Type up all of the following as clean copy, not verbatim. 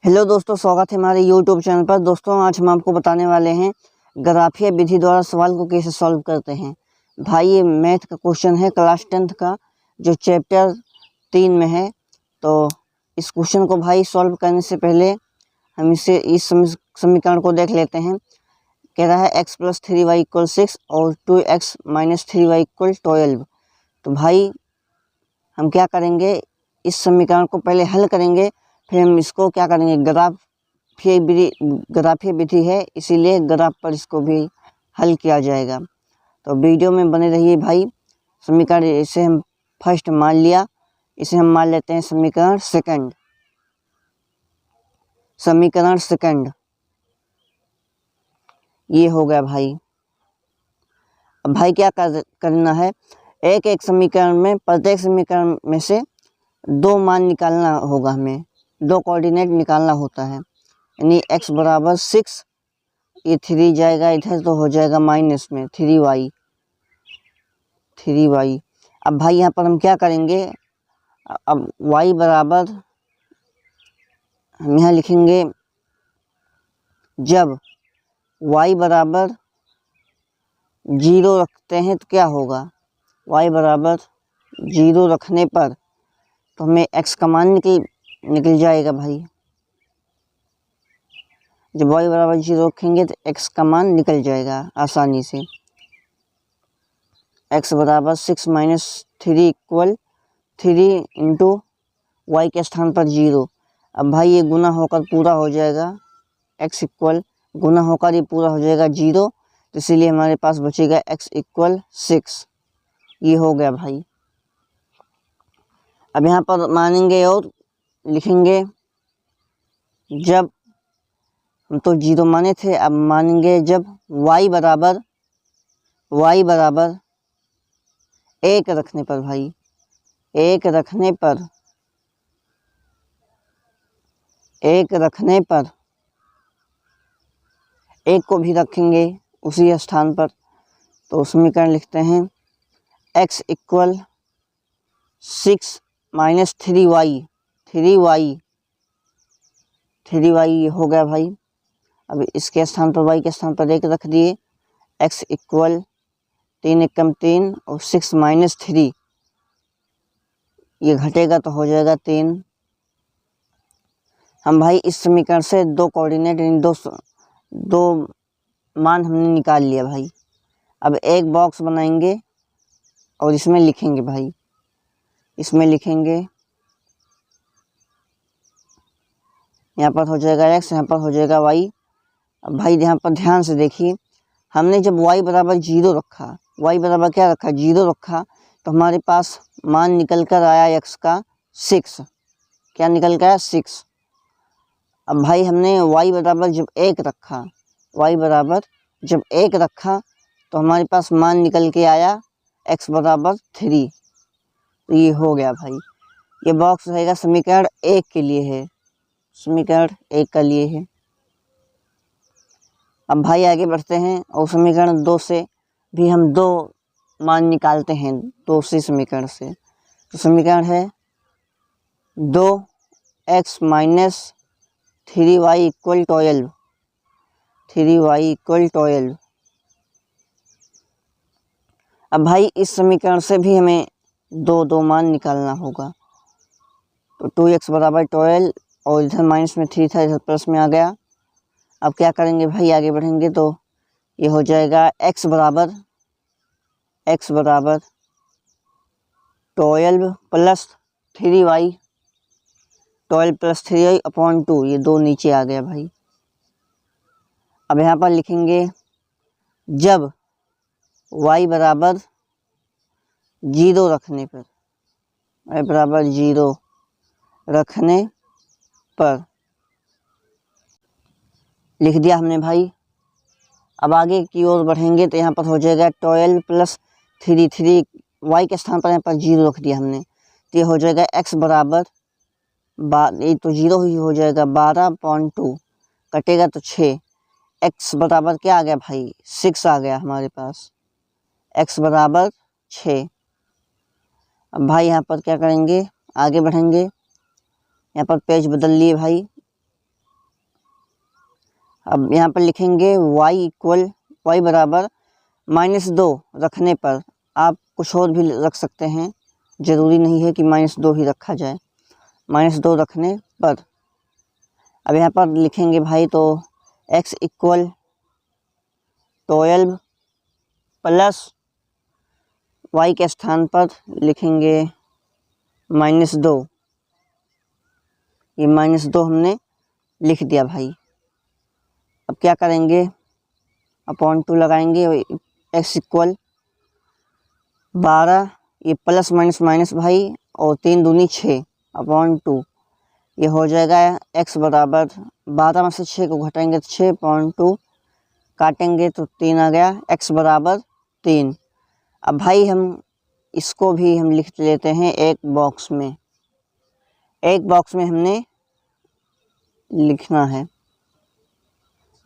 Hello दोस्तों, स्वागत है हमारे यूट्यूब चैनल पर। दोस्तों, आज हम आपको बताने वाले हैं ग्राफिया विधि द्वारा सवाल को कैसे सॉल्व करते हैं। भाई, ये मैथ का क्वेश्चन है क्लास 10th का, जो चैप्टर 3 में है। तो इस क्वेश्चन को भाई सॉल्व करने से पहले हम इस समीकरण को देख लेते हैं। कह रहा है x + 3y = 6 और 2x - 3y = 12। तो भाई हम क्या करेंगे, इस समीकरण को पहले हल करेंगे, फिर हम इसको क्या करेंगे, ग्राफीय विधि है, इसीलिए ग्राफ पर इसको भी हल किया जाएगा। तो वीडियो में बने रहिए भाई। समीकरण इसे हम फर्स्ट मान लिया, इसे हम मान लेते हैं समीकरण सेकंड। ये हो गया भाई। अब भाई क्या करना है, एक समीकरण में, प्रत्येक समीकरण में से दो मान निकालना होगा, हमें दो कोऑर्डिनेट निकालना होता है। यानी x = 6, ये 3 जाएगा इधर तो हो जाएगा माइनस में 3y। अब भाई यहाँ पर हम क्या करेंगे, अब y बराबर हम यहाँ लिखेंगे, जब y बराबर 0 रखते हैं तो क्या होगा, y बराबर 0 रखने पर तो हमें x का मान निकल जाएगा भाई। जब y बराबर 0 रखेंगे तो x का मान निकल जाएगा आसानी से। x बराबर 6 - 3 = 3 × y के स्थान पर 0। अब भाई ये गुना होकर पूरा हो जाएगा, x = गुना होकर ये पूरा हो जाएगा 0, तो इसीलिए हमारे पास बचेगा x = 6। ये हो गया भाई। अब यहाँ पर मानेंगे और लिखेंगे, जब हम तो 0 माने थे, अब मानेंगे जब y बराबर 1 रखने पर भाई, 1 रखने पर 1 को भी रखेंगे उसी स्थान पर। तो समीकरण लिखते हैं x = 6 - 3y हो गया भाई। अब इसके स्थान पर, y के स्थान पर 1 रख दिए। x = 3 × 3 और 6 - 3, ये घटेगा तो हो जाएगा 3। हम भाई इस समीकरण से दो कोऑर्डिनेट यानी दो मान हमने निकाल लिया भाई। अब एक बॉक्स बनाएंगे और इसमें लिखेंगे भाई, इसमें लिखेंगे, यहाँ पर हो जाएगा x, यहाँ पर हो जाएगा y। अब भाई यहाँ पर ध्यान से देखिए, हमने जब y बराबर 0 रखा, y बराबर क्या रखा, 0 रखा, तो हमारे पास मान निकल कर आया x का 6। क्या निकल कर आया, 6। अब भाई हमने y बराबर जब 1 रखा, तो हमारे पास मान निकल के आया x = 3। तो ये हो गया भाई। ये बॉक्स रहेगा समीकरण 1 के लिए है, समीकरण 1 का लिए है। अब भाई आगे बढ़ते हैं और समीकरण 2 से भी हम दो मान निकालते हैं, दूसरे समीकरण से। तो समीकरण है 2x - 3y = 12। अब भाई इस समीकरण से भी हमें दो मान निकालना होगा। तो 2x = 12 और इधर माइनस में 3 था, इधर प्लस में आ गया। अब क्या करेंगे भाई, आगे बढ़ेंगे तो ये हो जाएगा x बराबर 12 + 3y, 12 + 3y/2, ये 2 नीचे आ गया भाई। अब यहाँ पर लिखेंगे, जब y बराबर 0 रखने पर, लिख दिया हमने भाई। अब आगे की ओर बढ़ेंगे तो यहाँ पर हो जाएगा 12 + 3 y के स्थान पर यहाँ पर 0 रख दिया हमने, तो ये हो जाएगा x बराबर, ये तो 0 ही हो जाएगा, 12/2 कटेगा तो 6। x बराबर क्या आ गया भाई, 6 आ गया हमारे पास, x बराबर 6। अब भाई यहाँ पर क्या करेंगे, आगे बढ़ेंगे, यहाँ पर पेज बदल लिए भाई। अब यहाँ पर लिखेंगे y बराबर -2 रखने पर, आप कुछ और भी रख सकते हैं, ज़रूरी नहीं है कि -2 ही रखा जाए। -2 रखने पर अब यहाँ पर लिखेंगे भाई, तो x = 12 प्लस y के स्थान पर लिखेंगे -2। ये -2 हमने लिख दिया भाई। अब क्या करेंगे, अपॉन 2 लगाएंगे, x = 12, ये प्लस माइनस माइनस भाई, और 3 दूनी 6 अपॉन 2, ये हो जाएगा x बराबर 12 में से 6 को घटाएंगे तो 6/2, काटेंगे तो 3 आ गया, x बराबर 3। अब भाई हम इसको भी हम लिख लेते हैं एक बॉक्स में, हमने लिखना है।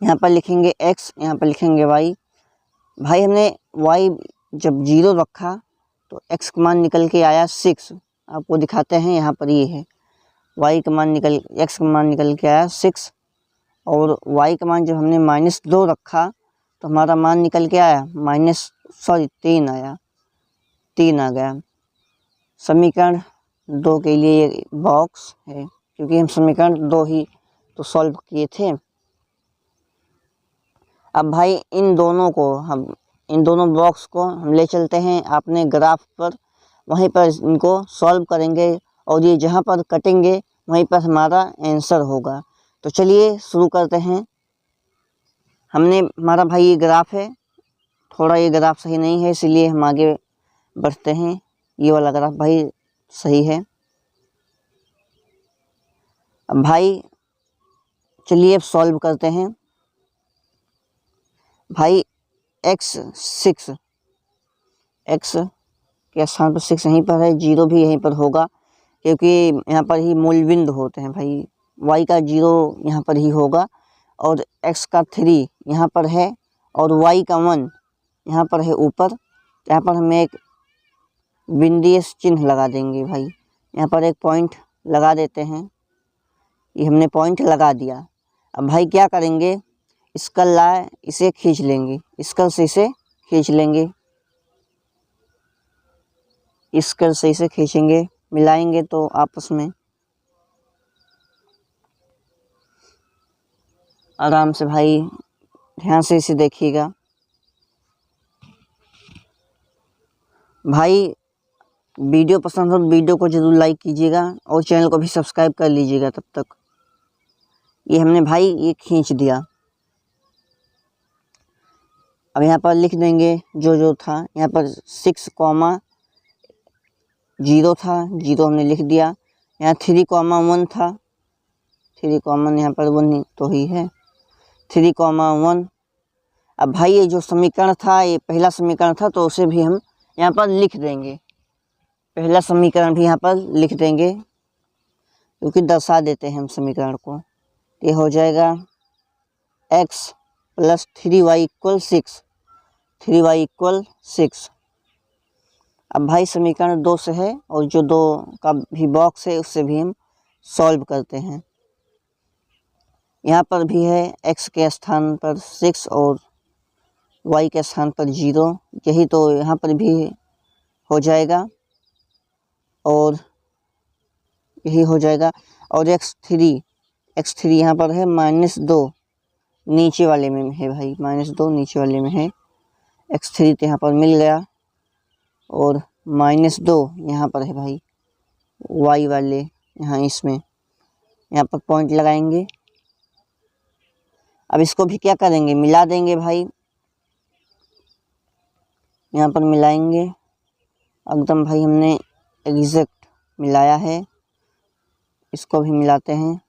यहाँ पर लिखेंगे x, यहाँ पर लिखेंगे y। भाई हमने y जब 0 रखा तो x का मान निकल के आया 6, आपको दिखाते हैं, यहाँ पर ये है x का मान निकल के आया 6, और y का मान जब हमने -2 रखा तो हमारा मान निकल के आया 3 आया, 3 आ गया। समीकरण 2 के लिए ये बॉक्स है, क्योंकि हम समीकरण 2 ही तो सॉल्व किए थे। अब भाई इन दोनों बॉक्स को हम ले चलते हैं अपने ग्राफ पर, वहीं पर इनको सॉल्व करेंगे, और ये जहाँ पर कटेंगे वहीं पर हमारा आंसर होगा। तो चलिए शुरू करते हैं। हमारा भाई ये ग्राफ है, थोड़ा ये ग्राफ सही नहीं है, इसलिए हम आगे बढ़ते हैं। ये वाला ग्राफ भाई सही है। अब भाई चलिए अब सॉल्व करते हैं। भाई x के स्थान पर 6 यहीं पर है, 0 भी यहीं पर होगा, क्योंकि यहाँ पर ही मूल बिंदु होते हैं भाई। y का 0 यहाँ पर ही होगा, और x का 3 यहाँ पर है, और y का 1 यहाँ पर है ऊपर। यहाँ पर हम एक बिंदीय चिन्ह लगा देंगे भाई, यहाँ पर एक पॉइंट लगा देते हैं। ये हमने पॉइंट लगा दिया। अब भाई क्या करेंगे, स्केल इसे खींच लेंगे, स्केल से इसे खींच लेंगे, स्केल से इसे खींचेंगे, मिलाएंगे तो आपस में आराम से भाई ध्यान से इसे देखिएगा। भाई वीडियो पसंद हो तो वीडियो को जरूर लाइक कीजिएगा, और चैनल को भी सब्सक्राइब कर लीजिएगा तब तक। ये हमने भाई ये खींच दिया। अब यहाँ पर लिख देंगे जो था, यहाँ पर 6, 0 था, 0 हमने लिख दिया। यहाँ 3, 1 था, 3, यहाँ पर 1 तो ही है, 3, 1। अब भाई ये जो समीकरण था, ये पहला समीकरण था, तो उसे भी हम यहाँ पर लिख देंगे, पहला समीकरण भी यहाँ पर लिख देंगे, क्योंकि दर्शा देते हैं हम समीकरण को। ये हो जाएगा x + 3y = 6, 3y = 6। अब भाई समीकरण 2 से है, और जो 2 का भी बॉक्स है उससे भी हम सॉल्व करते हैं। यहाँ पर भी है x के स्थान पर 6 और y के स्थान पर 0, यही तो यहाँ पर भी हो जाएगा, और यही हो जाएगा। और x3 यहाँ पर है -2, नीचे वाले में है भाई, -2 नीचे वाले में है। x3 तो यहाँ पर मिल गया, और -2 यहाँ पर है भाई, y वाले यहाँ इसमें, यहाँ पर पॉइंट लगाएंगे। अब इसको भी क्या करेंगे, मिला देंगे भाई, यहाँ पर मिलाएंगे एकदम भाई, हमने एग्जैक्ट मिलाया है। इसको भी मिलाते हैं।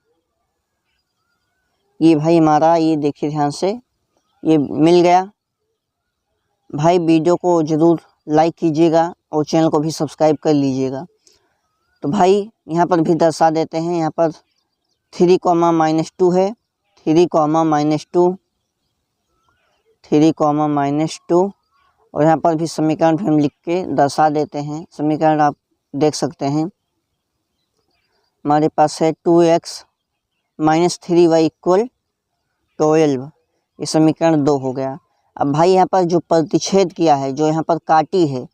ये भाई हमारा, ये देखिए ध्यान से, ये मिल गया। भाई वीडियो को ज़रूर लाइक कीजिएगा, और चैनल को भी सब्सक्राइब कर लीजिएगा। तो भाई यहाँ पर भी दर्शा देते हैं, यहाँ पर 3, -2 है, 3, -2, 3, -2, और यहाँ पर भी समीकरण भी हम लिख के दर्शा देते हैं। समीकरण आप देख सकते हैं, हमारे पास है 2x - 3y = 12, ये समीकरण 2 हो गया। अब भाई यहाँ पर जो प्रतिच्छेद किया है, जो यहाँ पर काटी है,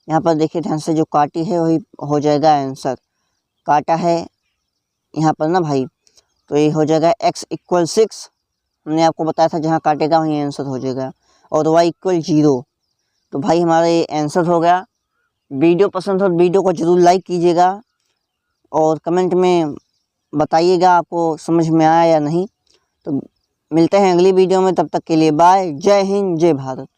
यहाँ पर देखिए ध्यान से, जो काटी है वही हो जाएगा आंसर। काटा है यहाँ पर ना भाई, तो ये हो जाएगा x = 6, हमने आपको बताया था जहाँ काटेगा वहीं आंसर हो जाएगा, और y = 0। तो भाई हमारा ये आंसर हो गया। वीडियो पसंद हो तो वीडियो को ज़रूर लाइक कीजिएगा और कमेंट में बताइएगा आपको समझ में आया या नहीं। तो मिलते हैं अगली वीडियो में, तब तक के लिए बाय। जय हिंद, जय भारत।